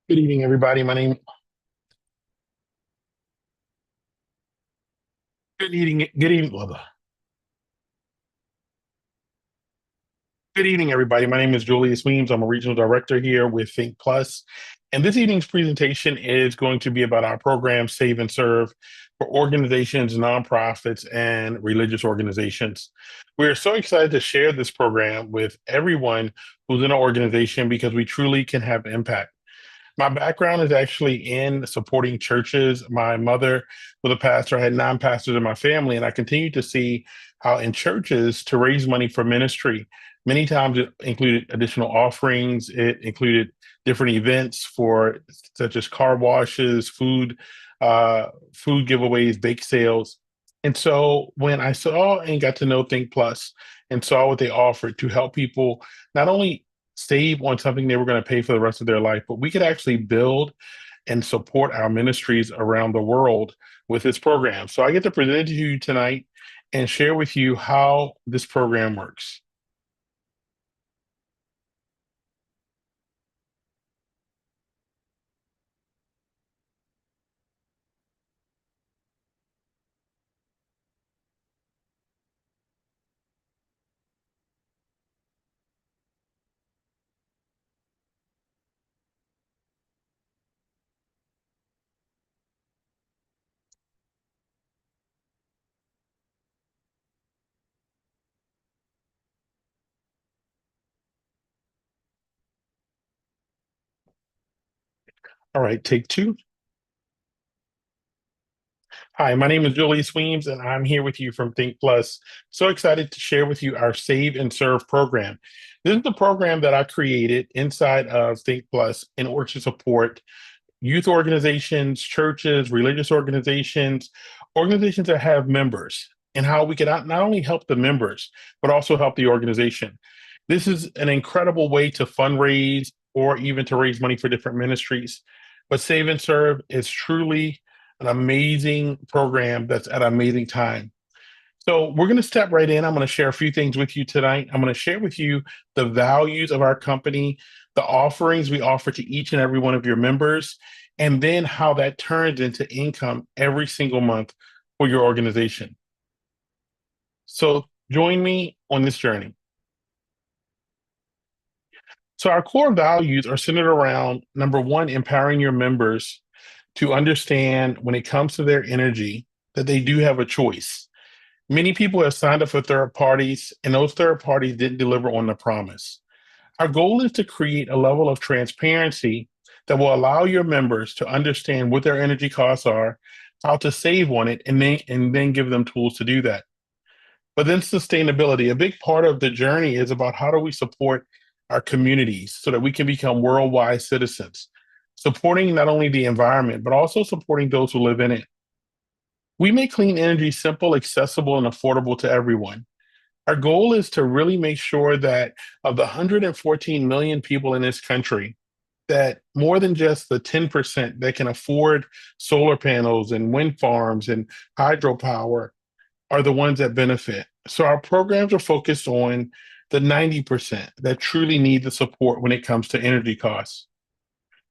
Good evening, everybody. Good evening, everybody. My name is Julius Weems. I'm a regional director here with Think Plus, and this evening's presentation is going to be about our program Save and Serve for organizations, nonprofits, and religious organizations. We are so excited to share this program with everyone who's in an organization because we truly can have impact. My background is actually in supporting churches. My mother was a pastor. I had nine pastors in my family, and I continue to see how in churches to raise money for ministry, many times it included additional offerings. It included different events for such as car washes, food giveaways, bake sales. And so when I saw and got to know Think Plus and saw what they offered to help people not only save on something they were going to pay for the rest of their life, but we could actually build and support our ministries around the world with this program. So I get to present it to you tonight and share with you how this program works. All right, take two. Hi, my name is Julius Weems, and I'm here with you from Think Plus. So excited to share with you our Save and Serve program. This is the program that I created inside of Think Plus in order to support youth organizations, churches, religious organizations, organizations that have members, and how we can not only help the members, but also help the organization. This is an incredible way to fundraise or even to raise money for different ministries. But Save and Serve is truly an amazing program that's at an amazing time. So we're going to step right in. I'm going to share a few things with you tonight. I'm going to share with you the values of our company, the offerings we offer to each and every one of your members, and then how that turns into income every single month for your organization. So join me on this journey. So our core values are centered around number one, empowering your members to understand when it comes to their energy that they do have a choice. Many people have signed up for third parties, and those third parties didn't deliver on the promise. Our goal is to create a level of transparency that will allow your members to understand what their energy costs are, how to save on it, and then give them tools to do that. But then sustainability, a big part of the journey is about how do we support our communities so that we can become worldwide citizens, supporting not only the environment, but also supporting those who live in it. We make clean energy simple, accessible, and affordable to everyone. Our goal is to really make sure that of the 114 million people in this country, that more than just the 10% that can afford solar panels and wind farms and hydropower are the ones that benefit. So our programs are focused on the 90% that truly need the support when it comes to energy costs.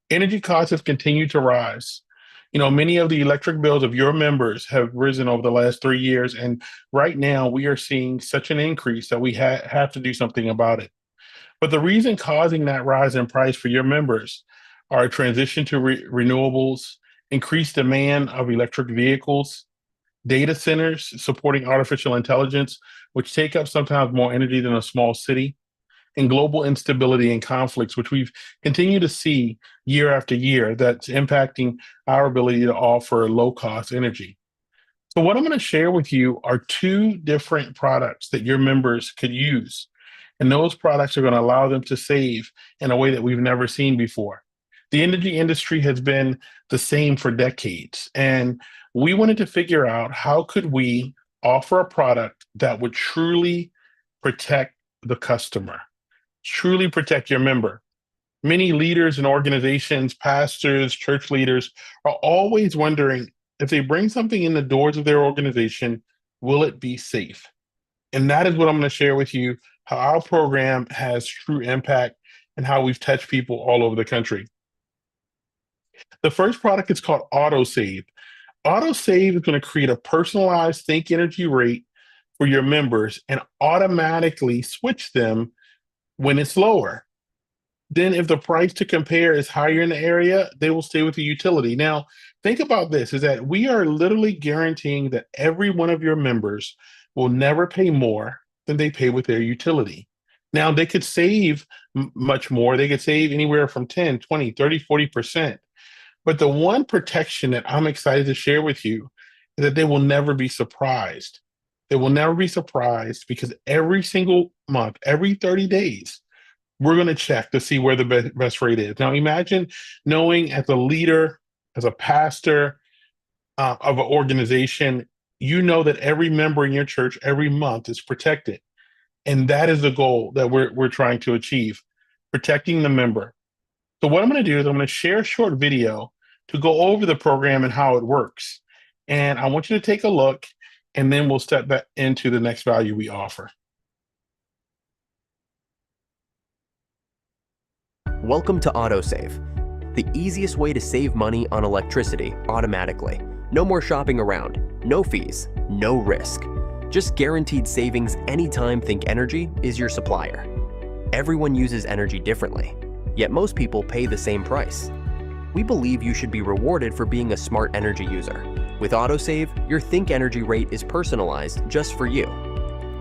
Energy costs have continued to rise. Many of the electric bills of your members have risen over the last 3 years. And right now, we are seeing such an increase that we have to do something about it. But the reason causing that rise in price for your members are a transition to renewables, increased demand of electric vehicles, data centers supporting artificial intelligence, which take up sometimes more energy than a small city, and global instability and conflicts, which we've continued to see year after year, that's impacting our ability to offer low cost energy. So, what I'm going to share with you are two different products that your members could use. And those products are going to allow them to save in a way that we've never seen before. The energy industry has been the same for decades. And we wanted to figure out how could we offer a product that would truly protect the customer, truly protect your member. Many leaders and organizations, pastors, church leaders are always wondering if they bring something in the doors of their organization, will it be safe? And that is what I'm going to share with you how our program has true impact and how we've touched people all over the country. The first product is called AutoSave. AutoSave is going to create a personalized think energy rate for your members and automatically switch them when it's lower. Then, if the price to compare is higher in the area, they will stay with the utility. Now, think about this is that we are literally guaranteeing that every one of your members will never pay more than they pay with their utility. Now, they could save much more. They could save anywhere from 10, 20, 30, 40%. But the one protection that I'm excited to share with you is that they will never be surprised. They will never be surprised because every single month, every 30 days, we're going to check to see where the best rate is. Now, imagine knowing as a leader, as a pastor of an organization, you know that every member in your church every month is protected. And that is the goal that we're trying to achieve, protecting the member. So what I'm going to do is I'm going to share a short video to go over the program and how it works. And I want you to take a look, and then we'll step back into the next value we offer. Welcome to AutoSave, the easiest way to save money on electricity automatically. No more shopping around, no fees, no risk. Just guaranteed savings anytime Think Energy is your supplier. Everyone uses energy differently, yet most people pay the same price. We believe you should be rewarded for being a smart energy user. With AutoSave, your Think Energy rate is personalized just for you.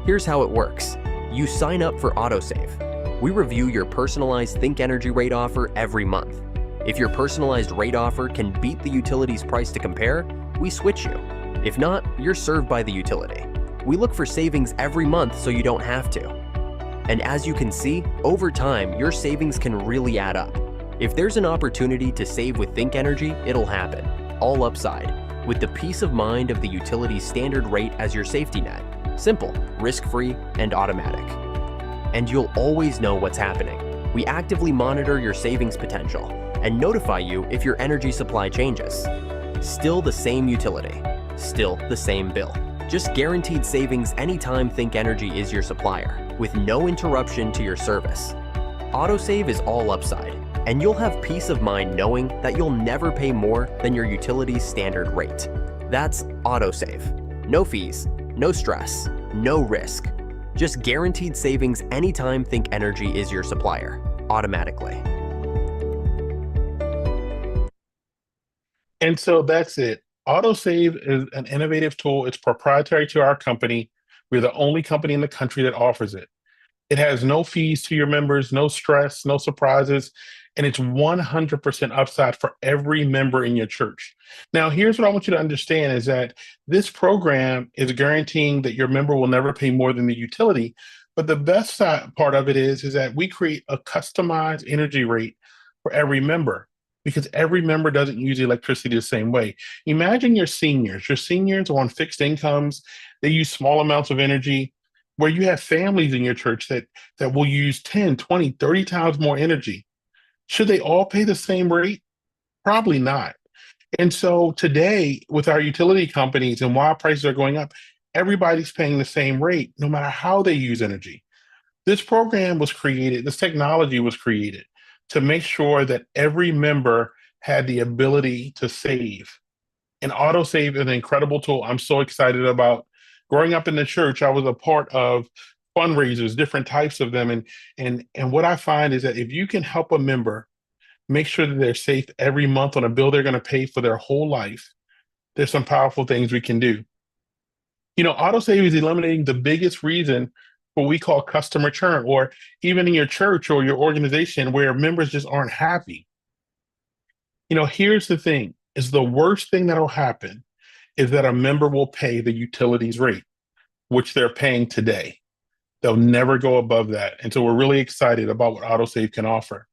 Here's how it works. You sign up for AutoSave. We review your personalized Think Energy rate offer every month. If your personalized rate offer can beat the utility's price to compare, we switch you. If not, you're served by the utility. We look for savings every month so you don't have to. And as you can see, over time, your savings can really add up. If there's an opportunity to save with Think Energy, it'll happen, all upside, with the peace of mind of the utility's standard rate as your safety net. Simple, risk-free, and automatic. And you'll always know what's happening. We actively monitor your savings potential and notify you if your energy supply changes. Still the same utility, still the same bill. Just guaranteed savings anytime Think Energy is your supplier, with no interruption to your service. AutoSave is all upside, and you'll have peace of mind knowing that you'll never pay more than your utility's standard rate. That's AutoSave. No fees, no stress, no risk. Just guaranteed savings anytime Think Energy is your supplier, automatically. And so that's it. AutoSave is an innovative tool. It's proprietary to our company. We're the only company in the country that offers it. It has no fees to your members, no stress, no surprises, and it's 100% upside for every member in your church. Now, here's what I want you to understand is that this program is guaranteeing that your member will never pay more than the utility. But the best part of it is that we create a customized energy rate for every member because every member doesn't use electricity the same way. Imagine your seniors. Your seniors are on fixed incomes. They use small amounts of energy, where you have families in your church that will use 10, 20, 30 times more energy. Should they all pay the same rate? Probably not. And so today, with our utility companies and while prices are going up, everybody's paying the same rate, no matter how they use energy. This program was created, this technology was created to make sure that every member had the ability to save. And AutoSave is an incredible tool I'm so excited about. Growing up in the church, I was a part of fundraisers, different types of them. And what I find is that if you can help a member make sure that they're safe every month on a bill they're going to pay for their whole life, there's some powerful things we can do. You know, AutoSave is eliminating the biggest reason for what we call customer churn, or even in your church or your organization where members just aren't happy. You know, here's the thing, is the worst thing that'll happen is that a member will pay the utilities rate, which they're paying today. They'll never go above that. And so we're really excited about what AutoSave can offer.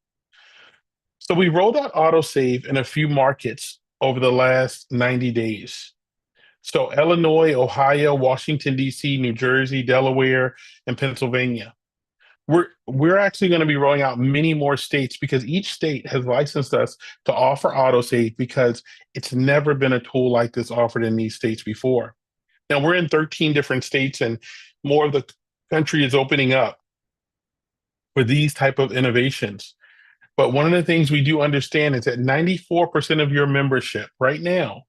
So we rolled out AutoSave in a few markets over the last 90 days. So Illinois, Ohio, Washington, D.C., New Jersey, Delaware, and Pennsylvania. We're actually going to be rolling out many more states because each state has licensed us to offer AutoSave because it's never been a tool like this offered in these states before. Now we're in 13 different states and more of the country is opening up for these type of innovations. But one of the things we do understand is that 94% of your membership right now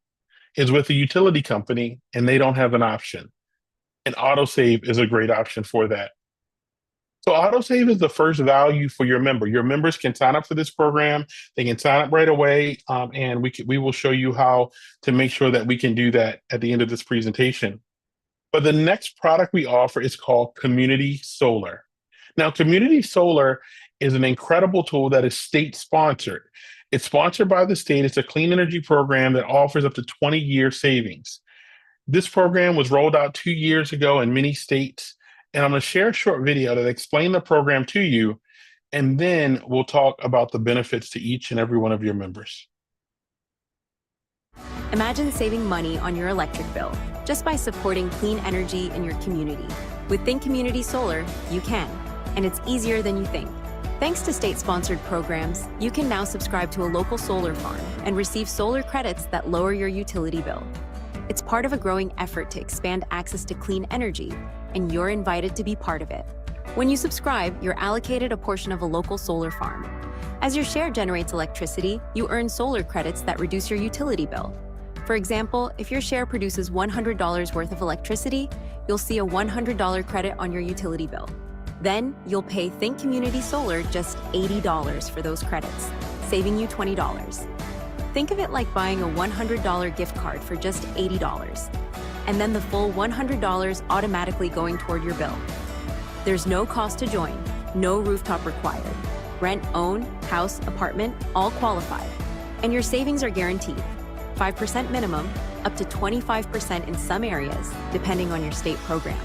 is with a utility company and they don't have an option. And autosave is a great option for that. So autosave is the first value for your member. Your members can sign up for this program. They can sign up right away, and we will show you how to make sure that we can do that at the end of this presentation. But the next product we offer is called Community Solar. Now, Community Solar is an incredible tool that is state sponsored. It's sponsored by the state. It's a clean energy program that offers up to 20-year savings. This program was rolled out 2 years ago in many states, and I'm going to share a short video that explains the program to you, and then we'll talk about the benefits to each and every one of your members. Imagine saving money on your electric bill just by supporting clean energy in your community. With Think Community Solar, you can, and it's easier than you think. Thanks to state-sponsored programs, you can now subscribe to a local solar farm and receive solar credits that lower your utility bill. It's part of a growing effort to expand access to clean energy, and you're invited to be part of it. When you subscribe, you're allocated a portion of a local solar farm. As your share generates electricity, you earn solar credits that reduce your utility bill. For example, if your share produces $100 worth of electricity, you'll see a $100 credit on your utility bill. Then, you'll pay Think Community Solar just $80 for those credits, saving you $20. Think of it like buying a $100 gift card for just $80, and then the full $100 automatically going toward your bill. There's no cost to join, no rooftop required. Rent, own, house, apartment, all qualify. And your savings are guaranteed. 5% minimum, up to 25% in some areas, depending on your state program,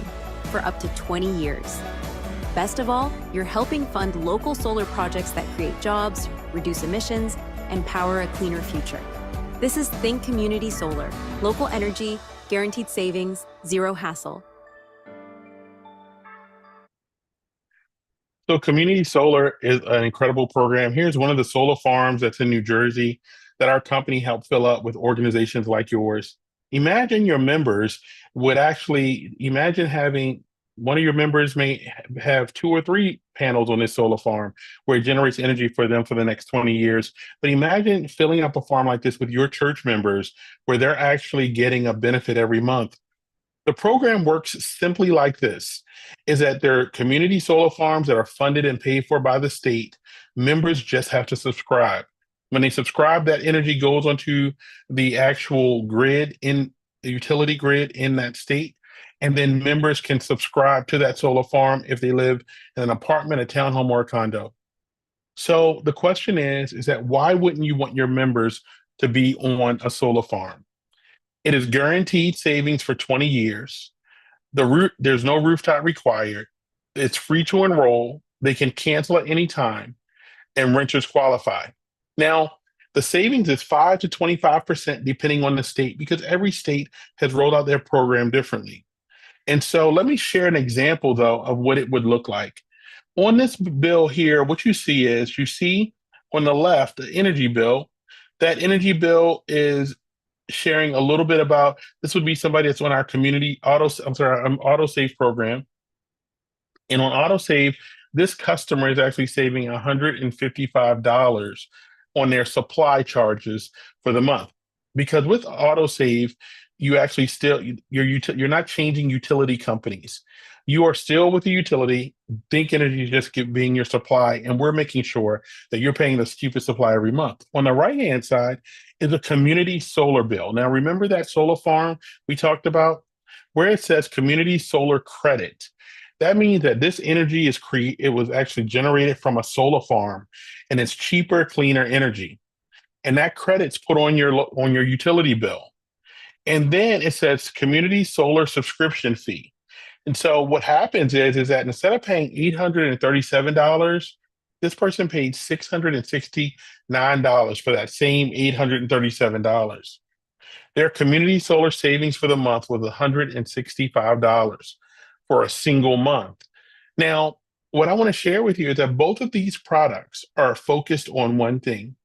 for up to 20 years. Best of all, you're helping fund local solar projects that create jobs, reduce emissions, and power a cleaner future. This is Think Community Solar. Local energy, guaranteed savings, zero hassle. So Community Solar is an incredible program. Here's one of the solar farms that's in New Jersey that our company helped fill up with organizations like yours. Imagine your members would actually, imagine having one of your members may have 2 or 3 panels on this solar farm where it generates energy for them for the next 20 years. But imagine filling up a farm like this with your church members where they're actually getting a benefit every month. The program works simply like this, is that there are community solar farms that are funded and paid for by the state. Members just have to subscribe. When they subscribe, that energy goes onto the actual grid, in the utility grid in that state. And then members can subscribe to that solar farm if they live in an apartment, a townhome, or a condo. So the question is that why wouldn't you want your members to be on a solar farm? It is guaranteed savings for 20 years. There's no rooftop required. It's free to enroll. They can cancel at any time, and renters qualify. Now, the savings is 5 to 25% depending on the state, because every state has rolled out their program differently. And so let me share an example, though, of what it would look like. On this bill here, what you see is, you see on the left, the energy bill. That energy bill is sharing a little bit about, this would be somebody that's on our community autosave program. And on autosave, this customer is actually saving $155 on their supply charges for the month. Because with autosave, you actually still, you're not changing utility companies. You are still with the utility. Think Energy is just being your supply, and we're making sure that you're paying the cheapest supply every month. On the right-hand side is a community solar bill. Now, remember that solar farm we talked about? Where it says community solar credit, that means that this energy it was actually generated from a solar farm, and it's cheaper, cleaner energy. And that credit's put on your utility bill. And then it says community solar subscription fee. And so what happens is that instead of paying $837, this person paid $669 for that same $837. Their community solar savings for the month was $165 for a single month. Now, what I want to share with you is that both of these products are focused on one thing: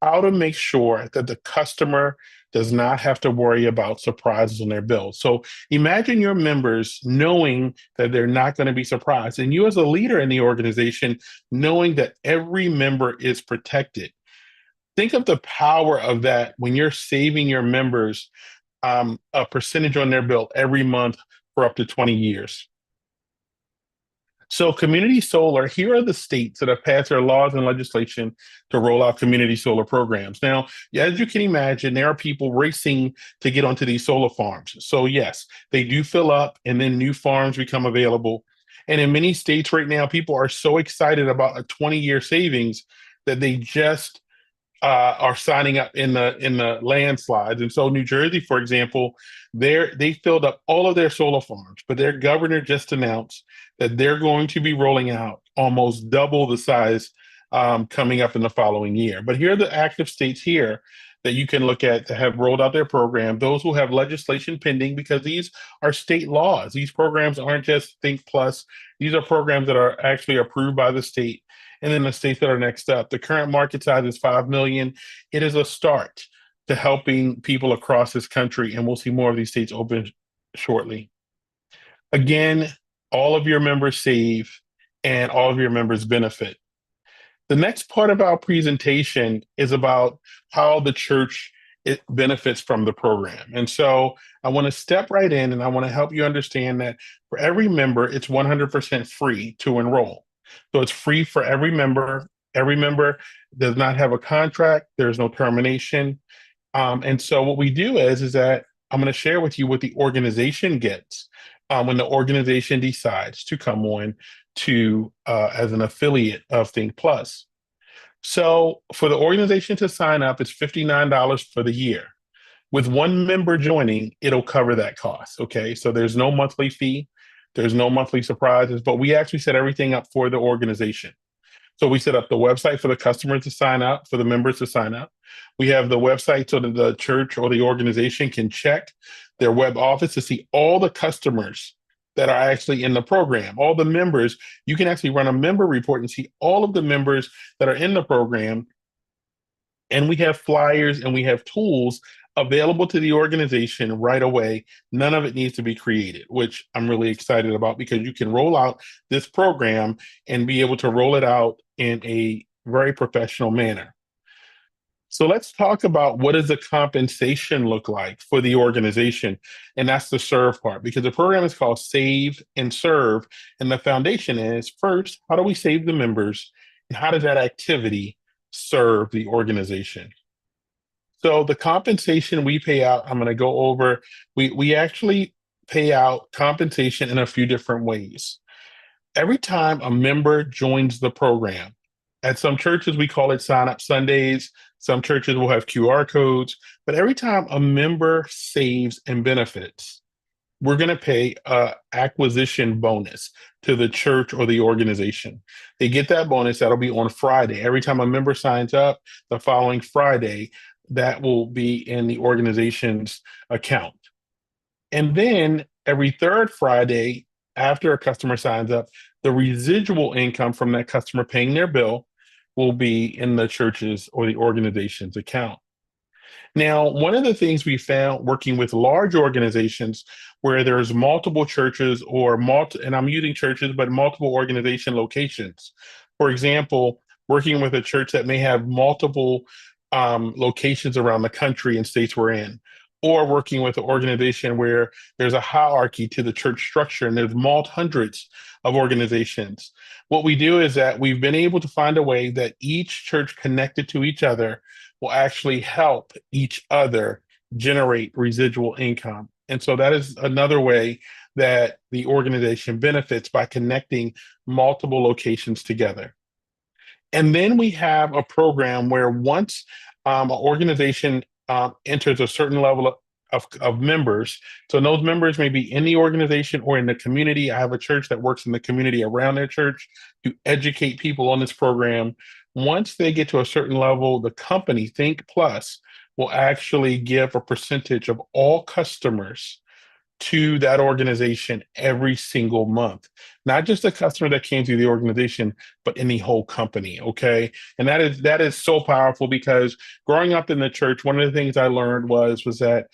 how to make sure that the customer does not have to worry about surprises on their bill. So imagine your members knowing that they're not going to be surprised, and you as a leader in the organization knowing that every member is protected. Think of the power of that when you're saving your members a percentage on their bill every month for up to 20 years. So, community solar, here are the states that have passed their laws and legislation to roll out community solar programs. Now, as you can imagine, there are people racing to get onto these solar farms. So, yes, they do fill up and then new farms become available. And in many states right now, people are so excited about a 20-year savings that they just are signing up in the landslides. And so New Jersey, for example, they filled up all of their solar farms, but their governor just announced that they're going to be rolling out almost double the size coming up in the following year. But here are the active states here that you can look at that have rolled out their program, those who have legislation pending, because these are state laws. These programs aren't just Think Plus. These are programs that are actually approved by the state. And then the states that are next up. The current market size is 5 million. It is a start to helping people across this country, and we'll see more of these states open shortly. Again, all of your members save and all of your members benefit. The next part of our presentation is about how the church it benefits from the program. And so I want to step right in and I want to help you understand that for every member, it's 100% free to enroll. So it's free for every member. Every member does not have a contract. There's no termination. And so what we do is that I'm going to share with you what the organization gets when the organization decides to come on to as an affiliate of Think Plus. So for the organization to sign up, it's $59 for the year. With one member joining, it'll cover that cost. Okay, so there's no monthly fee. There's no monthly surprises, but we actually set everything up for the organization. So we set up the website for the customers to sign up, for the members to sign up. We have the website so that the church or the organization can check their web office to see all the customers that are actually in the program, all the members. You can actually run a member report and see all of the members that are in the program. And we have flyers and we have tools available to the organization right away. None of it needs to be created, which I'm really excited about because you can roll out this program and be able to roll it out in a very professional manner. So let's talk about what does the compensation look like for the organization? And that's the serve part, because the program is called Save and Serve. And the foundation is, first, how do we save the members? And how does that activity serve the organization? So the compensation we pay out, I'm going to go over, we actually pay out compensation in a few different ways. Every time a member joins the program, at some churches we call it Sign Up Sundays, some churches will have QR codes, but every time a member saves and benefits, we're going to pay an acquisition bonus to the church or the organization. They get that bonus, that'll be on Friday. Every time a member signs up, the following Friday, that will be in the organization's account. And then every third Friday, after a customer signs up, the residual income from that customer paying their bill will be in the church's or the organization's account. Now, one of the things we found working with large organizations where there's multiple churches and I'm using churches, but multiple organization locations. For example, working with a church that may have multiple locations around the country and states we're in, or working with an organization where there's a hierarchy to the church structure and there's hundreds of organizations. What we do is that we've been able to find a way that each church connected to each other will actually help each other generate residual income. And so that is another way that the organization benefits by connecting multiple locations together. And then we have a program where once an organization enters a certain level of members, so those members may be in the organization or in the community. I have a church that works in the community around their church to educate people on this program. Once they get to a certain level, the company, Think Plus, will actually give a percentage of all customers to that organization every single month, not just the customer that came through the organization, but in the whole company. Okay. And that is so powerful, because growing up in the church, one of the things I learned was that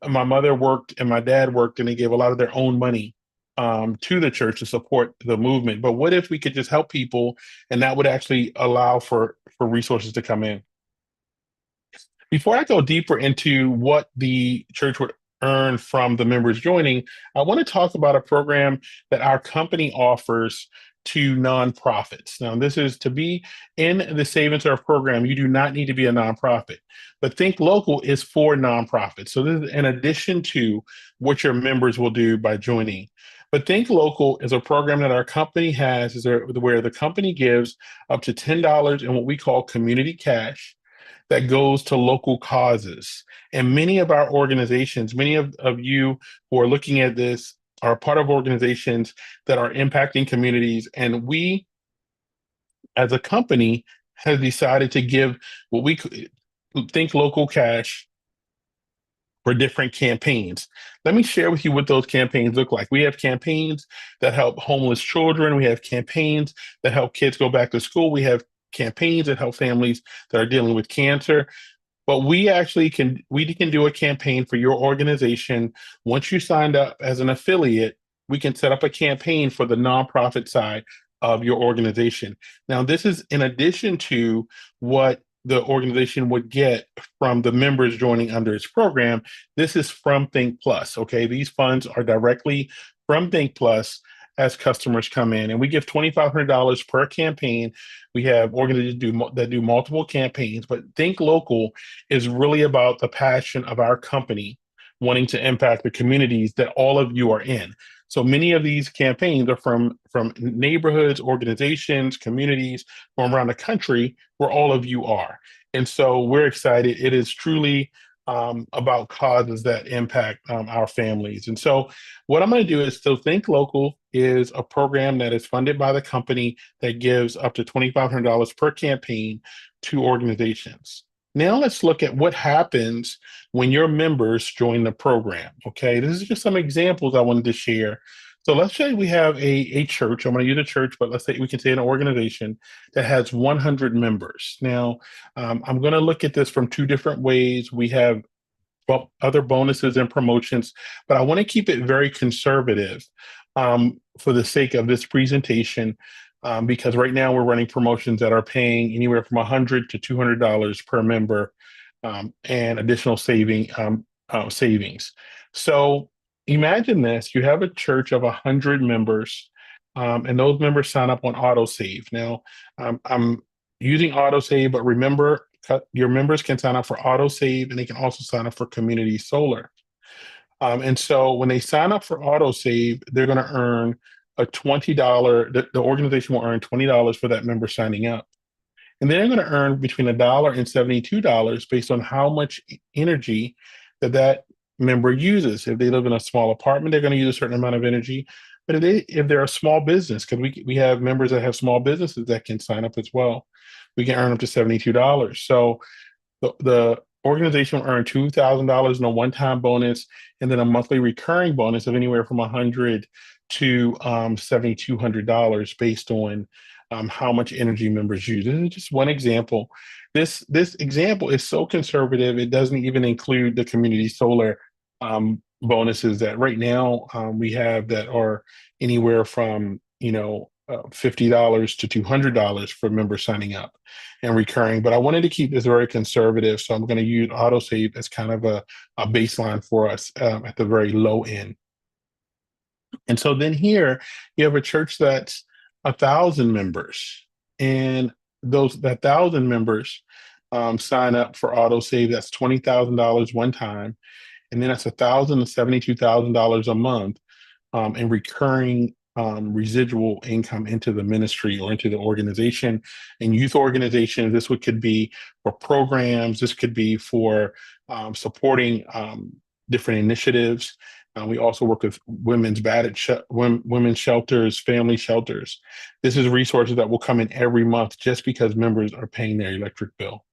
my mother worked and my dad worked, and they gave a lot of their own money to the church to support the movement. But what if we could just help people, and that would actually allow for resources to come in? Before I go deeper into what the church would earn from the members joining, I want to talk about a program that our company offers to nonprofits. Now, this is to be in the Save and Serve program, you do not need to be a nonprofit, but Think Local is for nonprofits. So this is in addition to what your members will do by joining. But Think Local is a program that our company has, where the company gives up to $10 in what we call community cash that goes to local causes. And many of our organizations, many of you who are looking at this, are part of organizations that are impacting communities. And we, as a company, have decided to give what we think local cash for different campaigns. Let me share with you what those campaigns look like. We have campaigns that help homeless children. We have campaigns that help kids go back to school. We have campaigns that help families that are dealing with cancer. But we can do a campaign for your organization. Once you signed up as an affiliate, we can set up a campaign for the nonprofit side of your organization. Now, this is in addition to what the organization would get from the members joining under its program. This is from Think Plus. Okay, these funds are directly from Think Plus as customers come in, and we give $2,500 per campaign. We have organizations that do multiple campaigns, but Think Local is really about the passion of our company wanting to impact the communities that all of you are in. So many of these campaigns are from neighborhoods, organizations, communities from around the country where all of you are. And so we're excited. It is truly about causes that impact our families. And so what I'm going to do is, so Think Local is a program that is funded by the company that gives up to $2,500 per campaign to organizations. Now let's look at what happens when your members join the program. Okay, this is just some examples I wanted to share. So let's say we have a church. I'm going to use a church, but let's say we can say an organization that has 100 members. Now, I'm going to look at this from two different ways. We have other bonuses and promotions, but I want to keep it very conservative for the sake of this presentation, because right now we're running promotions that are paying anywhere from $100 to $200 per member, and additional savings. So imagine this: you have a church of 100 members, and those members sign up on autosave. Now, I'm using autosave, but remember, your members can sign up for autosave, and they can also sign up for community solar. And so when they sign up for autosave, they're going to earn a $20, the organization will earn $20 for that member signing up. And they're going to earn between $1 and $72 based on how much energy that member uses. If they live in a small apartment, they're going to use a certain amount of energy. But if they're a small business, because we have members that have small businesses that can sign up as well, we can earn up to $72. So the organization will earn $2,000 in a one-time bonus, and then a monthly recurring bonus of anywhere from $100 to $7,200 based on how much energy members use. This is just one example. This example is so conservative; it doesn't even include the community solar bonuses that right now we have that are anywhere from $50 to $200 for members signing up and recurring. But I wanted to keep this very conservative, so I'm going to use autosave as kind of a baseline for us at the very low end. And so then here you have a church that's 1,000 members, and that 1,000 members sign up for autosave. That's $20,000 one time, and then that's $1,000 to $72,000 a month in recurring residual income into the ministry or into the organization. And youth organizations, this could be for programs. This could be for supporting different initiatives. We also work with women's shelters, family shelters. This is resources that will come in every month just because members are paying their electric bill.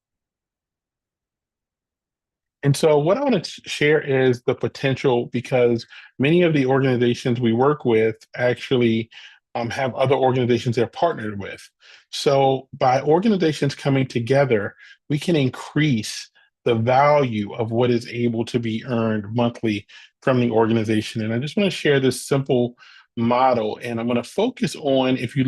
And so, what I want to share is the potential because many of the organizations we work with actually have other organizations they're partnered with. So, by organizations coming together, we can increase the value of what is able to be earned monthly from the organization. And I just want to share this simple model, and I'm going to focus on if you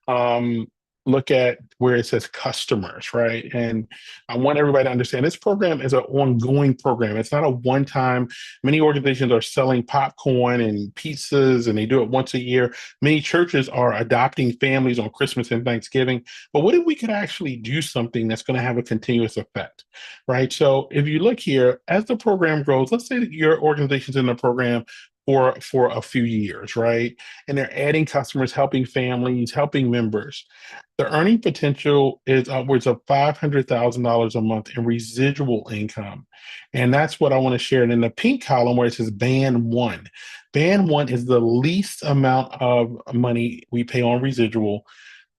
um, look at where it says customers, right? And I want everybody to understand this program is an ongoing program. It's not a one time. Many organizations are selling popcorn and pizzas and they do it once a year. Many churches are adopting families on Christmas and Thanksgiving. But what if we could actually do something that's going to have a continuous effect, right? So if you look here, as the program grows, let's say that your organization's in the program for a few years, right? And they're adding customers, helping families, helping members. The earning potential is upwards of $500,000 a month in residual income. And that's what I want to share. And in the pink column where it says band one is the least amount of money we pay on residual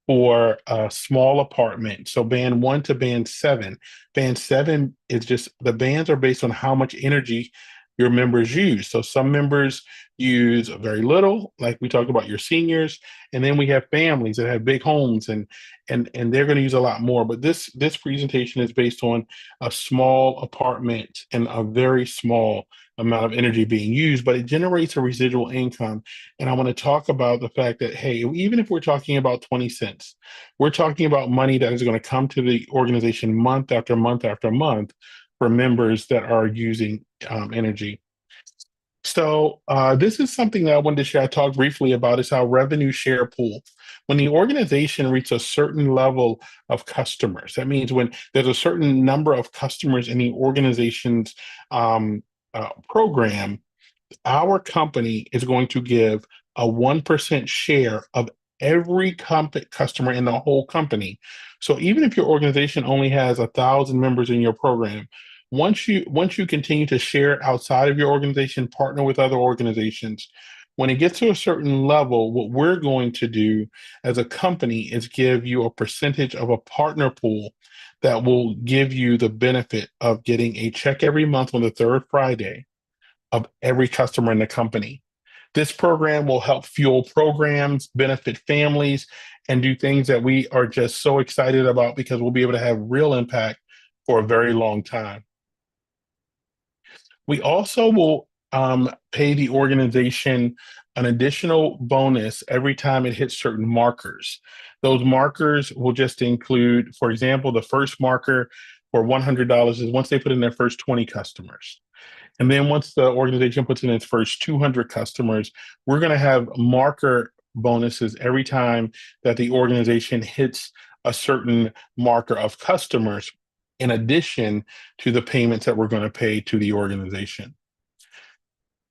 for a small apartment. So band one to band seven. Band seven is just the bands are based on how much energy your members use. So some members use very little, like we talked about your seniors, and then we have families that have big homes and they're going to use a lot more. But this presentation is based on a small apartment and a very small amount of energy being used, but it generates a residual income. And I want to talk about the fact that, hey, even if we're talking about 20 cents, we're talking about money that is going to come to the organization month after month after month for members that are using energy. So this is something that I wanted to share. I talked briefly about is how revenue share pool. When the organization reaches a certain level of customers, that means when there's a certain number of customers in the organization's program, our company is going to give a 1% share of every customer in the whole company. So even if your organization only has 1,000 members in your program, once you continue to share outside of your organization, partner with other organizations, when it gets to a certain level, what we're going to do as a company is give you a percentage of a partner pool that will give you the benefit of getting a check every month on the third Friday of every customer in the company. This program will help fuel programs, benefit families, and do things that we are just so excited about because we'll be able to have real impact for a very long time. We also will pay the organization an additional bonus every time it hits certain markers. Those markers will just include, for example, the first marker for $100 is once they put in their first 20 customers. And then once the organization puts in its first 200 customers, we're going to have marker bonuses every time that the organization hits a certain marker of customers, in addition to the payments that we're going to pay to the organization.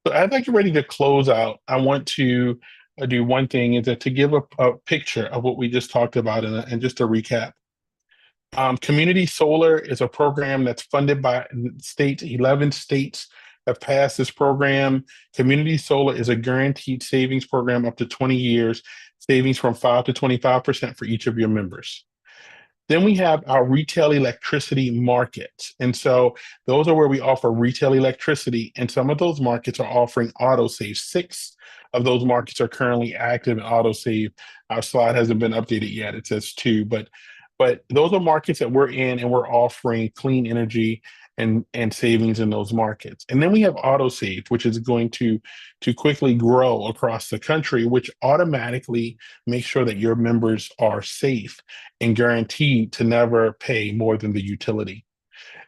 So as I get ready to close out, I want to do one thing is that to give a picture of what we just talked about and just a recap. Community Solar is a program that's funded by states. 11 states have passed this program. Community Solar is a guaranteed savings program up to 20 years, savings from 5 to 25% for each of your members. Then we have our retail electricity markets. And so those are where we offer retail electricity. And some of those markets are offering autosave. 6 of those markets are currently active in autosave. Our slide hasn't been updated yet. It says 2, but those are markets that we're in and we're offering clean energy and savings in those markets. And then we have autosave, which is going to quickly grow across the country, which automatically makes sure that your members are safe and guaranteed to never pay more than the utility.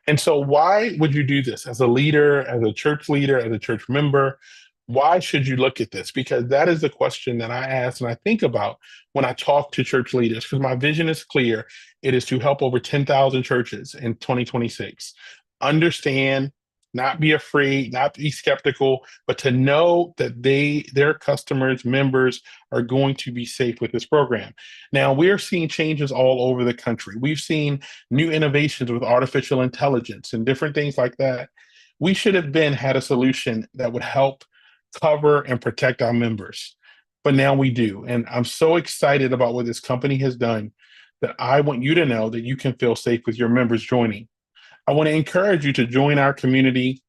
And so why would you do this as a leader, as a church leader, as a church member? Why should you look at this? Because that is the question that I ask and I think about when I talk to church leaders, because my vision is clear. It is to help over 10,000 churches in 2026 understand, not be afraid, not be skeptical, but to know that their customers, members are going to be safe with this program. Now, we are seeing changes all over the country. We've seen new innovations with artificial intelligence and different things like that. We should have had a solution that would help cover and protect our members. But now we do. And I'm so excited about what this company has done that I want you to know that you can feel safe with your members joining. I want to encourage you to join our community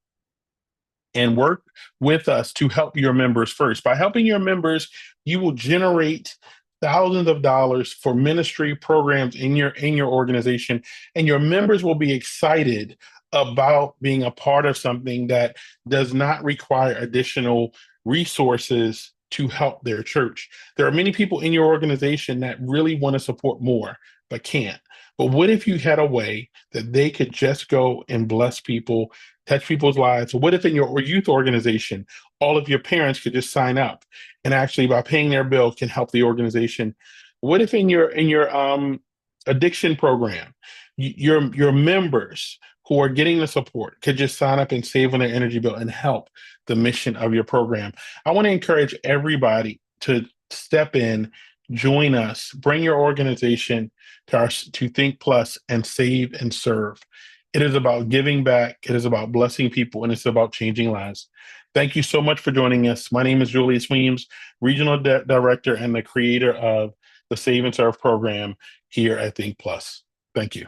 and work with us to help your members first. By helping your members, you will generate thousands of dollars for ministry programs in your organization, and your members will be excited about being a part of something that does not require additional resources to help their church. There are many people in your organization that really want to support more but can't. But what if you had a way that they could just go and bless people, touch people's lives? What if in your youth organization, all of your parents could just sign up and actually by paying their bill can help the organization? What if in your addiction program, your members who are getting the support could just sign up and save on their energy bill and help the mission of your program? I want to encourage everybody to step in, join us, bring your organization to Think Plus and save and serve. It is about giving back. It is about blessing people, and it's about changing lives. Thank you so much for joining us. My name is Julius Weems, Regional Director and the creator of the Save and Serve program here at Think Plus. Thank you.